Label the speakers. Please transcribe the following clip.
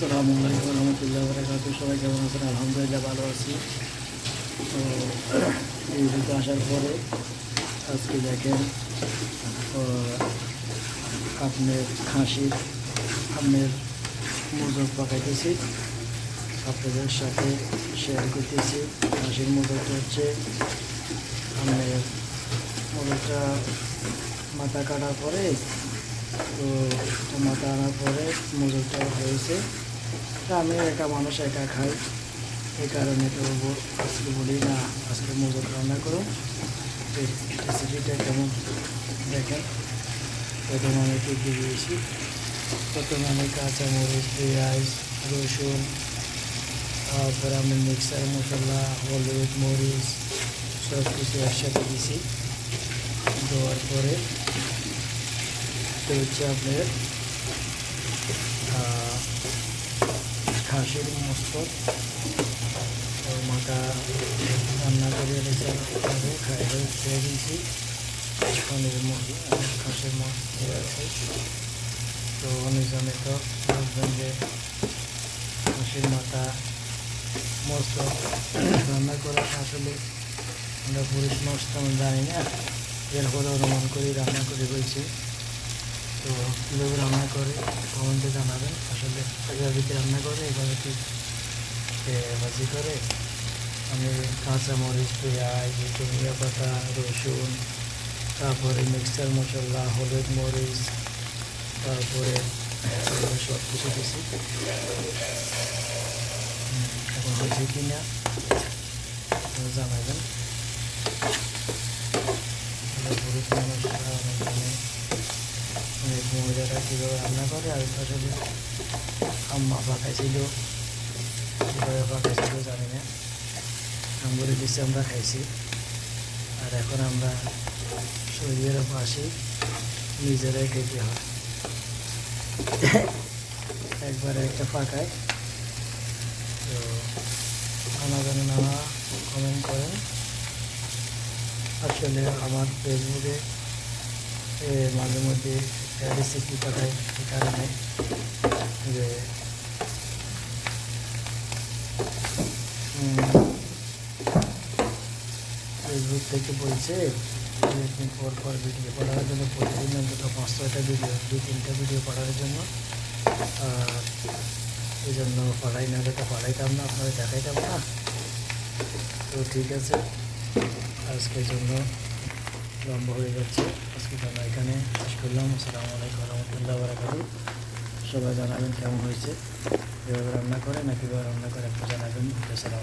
Speaker 1: আসসালামু আলাইকুম রহমতুল্লাহ বরকাত। সবাই কেমন আছেন? আলহামদুলিল্লাহ ভালো আছি। তো ইউটিউবে আসার পরে আজকে দেখেন আপনার খাসির আপনার মোজক পাকাইতেছি, আপনাদের সাথে শেয়ার করতেছি। খাসির মোজকটা হচ্ছে আপনার মোজকটা মাথা কাটার পরে, তো মাথা আনার পরে মোজকটা হয়েছে। তা আমি একা মানুষ, একা খাই, এই কারণে তো আজকে বলি না আজকে মোজক রান্না করো। রেসিপিটা কেমন দেখেন। প্রথমে আমি একটু দিয়ে দিয়েছি, প্রথমে আমি কাঁচামরিচ, পেঁয়াজ, রসুন, তারপরে আমি মিক্সার মশলা, হলুদ, মরিচ সব কিছু একসাথে দিয়েছি। দেওয়ার পরে তো হচ্ছে আপনার খাসির মস্ত মাথা রান্না করে রেখে খেয়ে দিয়েছি। পনির খাসির মস্ত আছে। তো অনেকজনে তো বলবেন যে খাসির মাথা মস্ত রান্না করা আসলে আমরা পুরুষ মানুষ তেমন জানি না, এর ফলে অনুমান করি রান্না করে হয়েছে। তো কীভাবে রান্না করে কমেন্টে জানাবেন। আসলে এভাবে রান্না করে এভাবে ঠিক ভাজি করে আমি কাঁচামরিচ, পেঁয়াজ, ধনিয়া পাতা, রসুন, তারপরে মিক্সচার মশলা, হলুদ, মরিচ, তারপরে সব কিছু দিছি। এখন হয়েছে কি না জানাবেন। পুরুষ মানুষরা অনেক মহিলারা কীভাবে রান্না করে, আর আসলে আম্মা পাকাইছিল, কীভাবে পাকাইছিল জানি না। আঙ্গুরে দিচ্ছে, আমরা খাইছি। আর এখন আমরা শরীরের পাশে নিজেরাই খেতে হয়। একবারে একটা পাকায়। তো জানাবেন, নানা কমেন্ট করেন। আসলে আমার ফেসবুকে মাঝে মধ্যে রেসিপি পাঠাই, এই কারণে যে ফেসবুক থেকে বলছে একদিন পর পর ভিডিও পাঠানোর জন্য, প্রতিদিন অন্তত 5-6টা ভিডিও, 2-3টা ভিডিও পাঠানোর জন্য। আর এই জন্য পাঠাই, না হলে তো পাঠাইতাম না, আপনারা দেখাইতাম না। তো ঠিক আছে, আজকের জন্য লম্বা হয়ে যাচ্ছে, আজকের জন্য এখানে শেষ করলাম। আসসালামু আলাইকুম রহমতুল্লাহ বরকাত। সবাই জানাবেন কেমন হয়েছে, কীভাবে রান্না করে না কীভাবে রান্না করে একটু জানাবেন। আসসালাম।